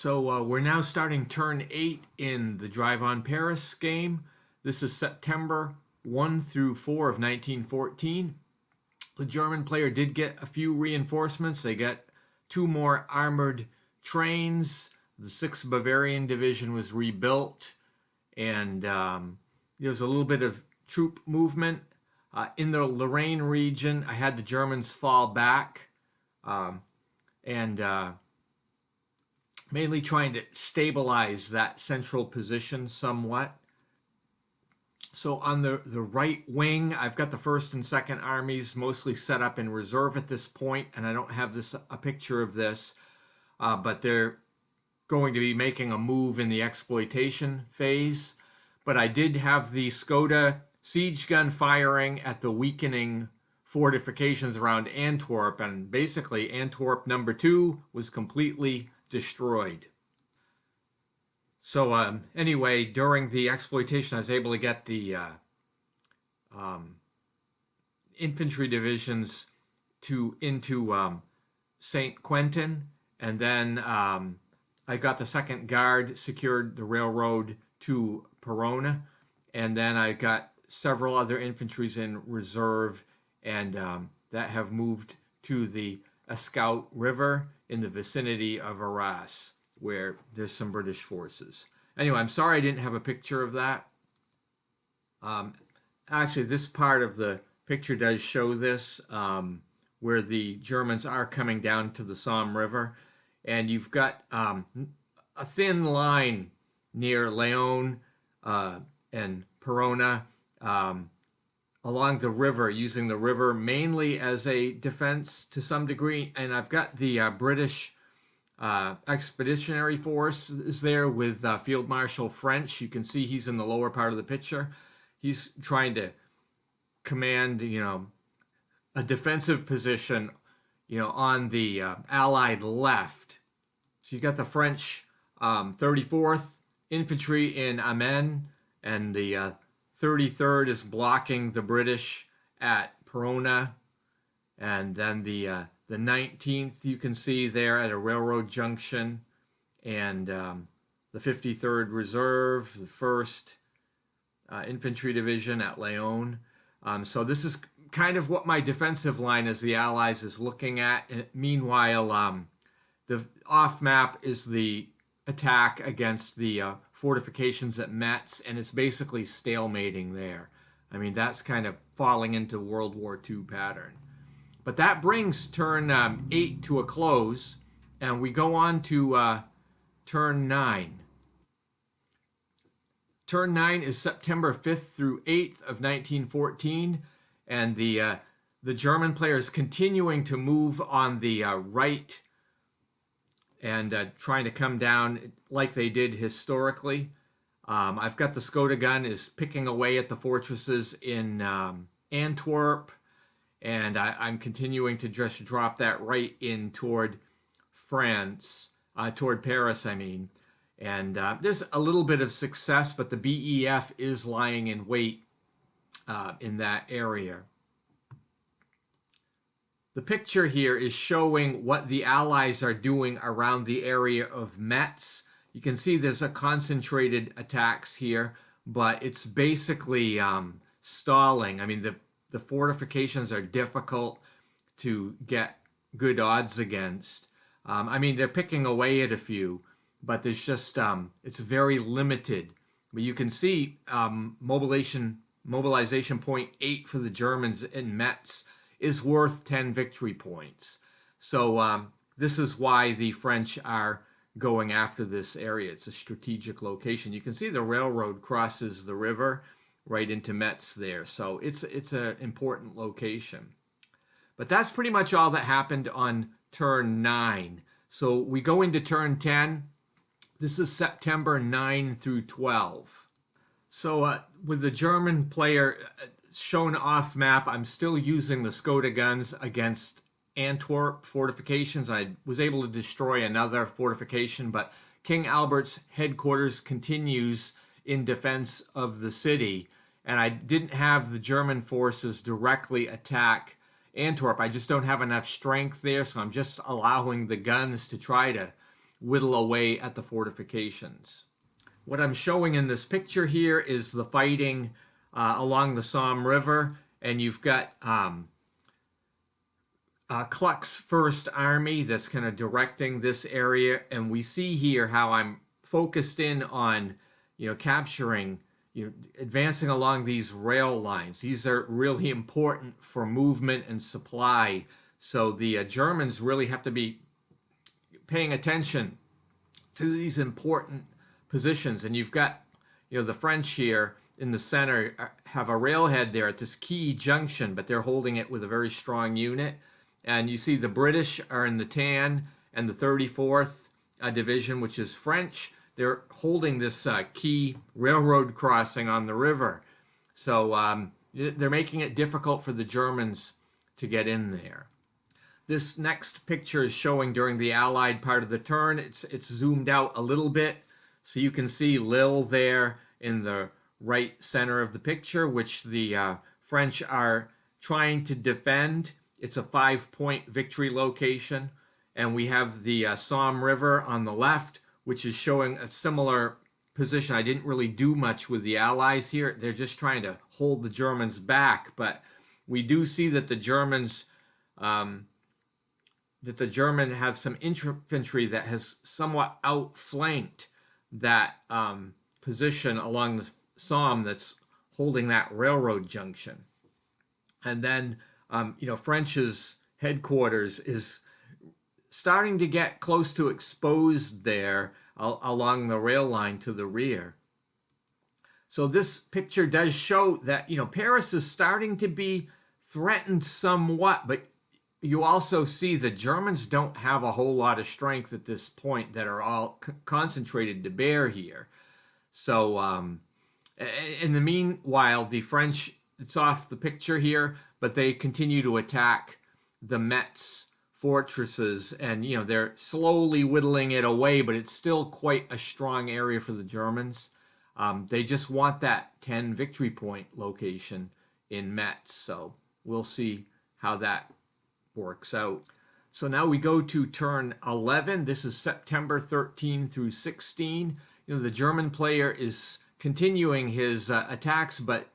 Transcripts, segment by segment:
So we're now starting turn 8 in the Drive on Paris game. This is September 1 through 4 of 1914. The German player did get a few reinforcements. They got 2 more armored trains. The 6th Bavarian Division was rebuilt, and there was a little bit of troop movement. In the Lorraine region, I had the Germans fall back and mainly trying to stabilize that central position somewhat. So on the right wing, I've got the 1st and 2nd armies mostly set up in reserve at this point, and I don't have a picture of this, but they're going to be making a move in the exploitation phase. But I did have the Skoda siege gun firing at the weakening fortifications around Antwerp, and basically Antwerp number 2 was completely destroyed. So anyway, during the exploitation, I was able to get the infantry divisions into St. Quentin, and then I got the 2nd Guard, secured the railroad to Perona, and then I got several other infantries in reserve, and that have moved to the Escaut River in the vicinity of Arras, where there's some British forces. Anyway, I'm sorry I didn't have a picture of that. Actually, this part of the picture does show this, where the Germans are coming down to the Somme River. And you've got a thin line near Leon and Perona along the river, using the river mainly as a defense to some degree. And I've got the British Expeditionary Force is there with Field Marshal French. You can see he's in the lower part of the picture. He's trying to command, a defensive position, on the Allied left. So you got the French 34th Infantry in Amiens, and the 33rd is blocking the British at Perona, and then the 19th you can see there at a railroad junction, and the 53rd Reserve, the 1st Infantry Division at Leon. So this is kind of what my defensive line as the Allies is looking at. And meanwhile, the off map is the attack against the fortifications at Metz, and it's basically stalemating there. I mean, that's kind of falling into World War II pattern. But that brings turn 8 to a close, and we go on to turn 9. Turn 9 is September 5th through 8th of 1914, and the German player is continuing to move on the right and trying to come down like they did historically. I've got the Skoda gun is picking away at the fortresses in Antwerp, and I'm continuing to just drop that right in toward France, toward Paris, I mean. And there's a little bit of success, but the BEF is lying in wait in that area. The picture here is showing what the Allies are doing around the area of Metz. You can see there's a concentrated attacks here, but it's basically stalling. I mean, the fortifications are difficult to get good odds against. I mean, they're picking away at a few, but there's just, it's very limited. But you can see mobilization point 8 for the Germans in Metz is worth 10 victory points. So this is why the French are going after this area. It's a strategic location. You can see the railroad crosses the river right into Metz there. So it's an important location. But that's pretty much all that happened on turn 9. So we go into turn 10. This is September 9 through 12. So with the German player shown off map, I'm still using the Skoda guns against Antwerp fortifications. I was able to destroy another fortification, but King Albert's headquarters continues in defense of the city, and I didn't have the German forces directly attack Antwerp. I just don't have enough strength there, so I'm just allowing the guns to try to whittle away at the fortifications. What I'm showing in this picture here is the fighting along the Somme River, and you've got Kluck's First Army that's kind of directing this area, and we see here how I'm focused in on, capturing, advancing along these rail lines. These are really important for movement and supply, so the Germans really have to be paying attention to these important positions. And you've got, the French here in the center have a railhead there at this key junction, but they're holding it with a very strong unit. And you see the British are in the tan, and the 34th Division, which is French, they're holding this key railroad crossing on the river. So they're making it difficult for the Germans to get in there. This next picture is showing during the Allied part of the turn. It's zoomed out a little bit, so you can see Lille there in the right center of the picture, which the French are trying to defend. It's a 5-point victory location. And we have the Somme River on the left, which is showing a similar position. I didn't really do much with the Allies here. They're just trying to hold the Germans back. But we do see that the Germans have some infantry that has somewhat outflanked that position along the Somme that's holding that railroad junction. And then, French's headquarters is starting to get close to exposed there along the rail line to the rear. So this picture does show that, Paris is starting to be threatened somewhat, but you also see the Germans don't have a whole lot of strength at this point that are all concentrated to bear here. So in the meanwhile, the French, it's off the picture here, but they continue to attack the Metz fortresses, and they're slowly whittling it away, but it's still quite a strong area for the Germans. They just want that 10 victory point location in Metz, so we'll see how that works out. So now we go to turn 11. This is September 13 through 16. The German player is continuing his attacks, but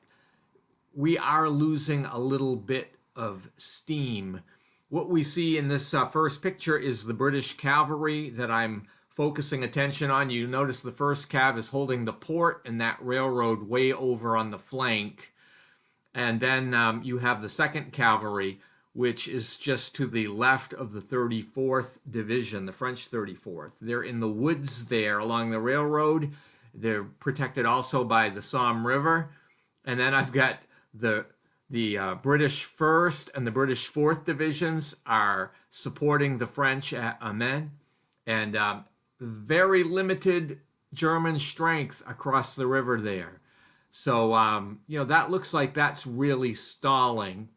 we are losing a little bit of steam. What we see in this first picture is the British cavalry that I'm focusing attention on. You notice the first cav is holding the port and that railroad way over on the flank. And then you have the second cavalry, which is just to the left of the 34th Division, the French 34th. They're in the woods there along the railroad. They're protected also by the Somme River. And then I've got the British 1st and the British 4th Divisions are supporting the French at Amiens. And very limited German strength across the river there. So, that looks like that's really stalling.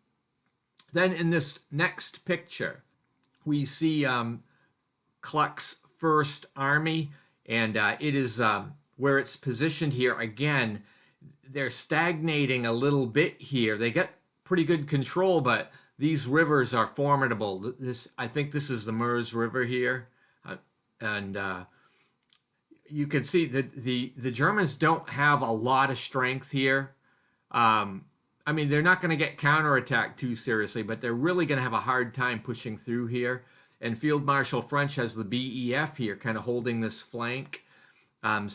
Then in this next picture, we see Kluck's First Army, and it is where it's positioned here. Again, they're stagnating a little bit here. They get pretty good control, but these rivers are formidable. I think this is the Meuse River here, and you can see that the Germans don't have a lot of strength here. They're not going to get counterattacked too seriously, but they're really going to have a hard time pushing through here. And Field Marshal French has the BEF here kind of holding this flank. I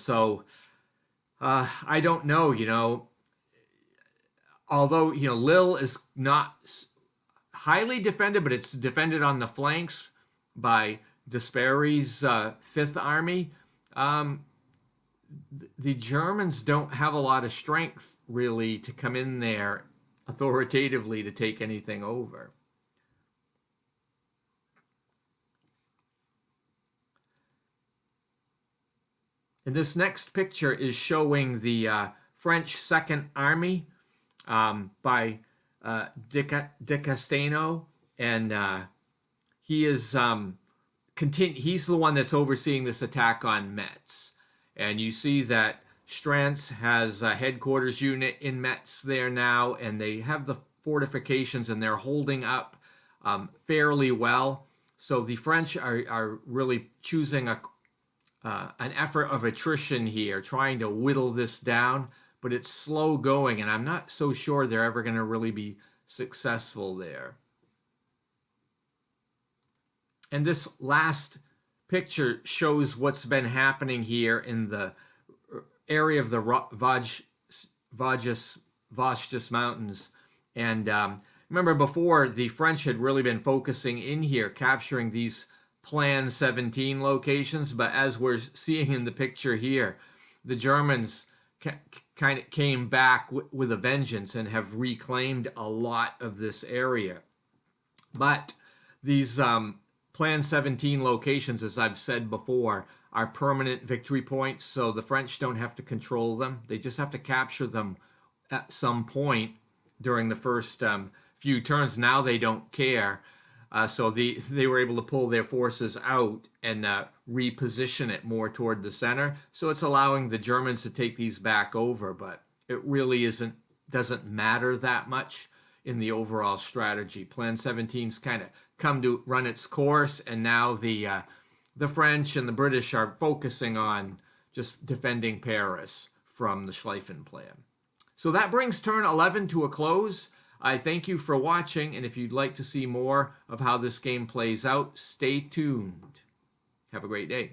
don't know, although, Lille is not highly defended, but it's defended on the flanks by Desperry's 5th Army. The Germans don't have a lot of strength, really, to come in there authoritatively to take anything over. And this next picture is showing the French Second Army by de Castano, and he is he's the one that's overseeing this attack on Metz. And you see that Strantz has a headquarters unit in Metz there now, and they have the fortifications, and they're holding up fairly well. So the French are really choosing an effort of attrition here, trying to whittle this down, but it's slow going, and I'm not so sure they're ever going to really be successful there. And this last picture shows what's been happening here in the area of the Vosges Mountains. And remember before, the French had really been focusing in here, capturing these Plan 17 locations. But as we're seeing in the picture here, the Germans kind of came back with a vengeance and have reclaimed a lot of this area. But these Plan 17 locations, as I've said before, are permanent victory points, so the French don't have to control them. They just have to capture them at some point during the first few turns. Now they don't care. So they were able to pull their forces out and reposition it more toward the center. So it's allowing the Germans to take these back over, but it really doesn't matter that much in the overall strategy. Plan 17's kind of come to run its course, and now the French and the British are focusing on just defending Paris from the Schlieffen Plan. So that brings turn 11 to a close. I thank you for watching, and if you'd like to see more of how this game plays out, stay tuned. Have a great day.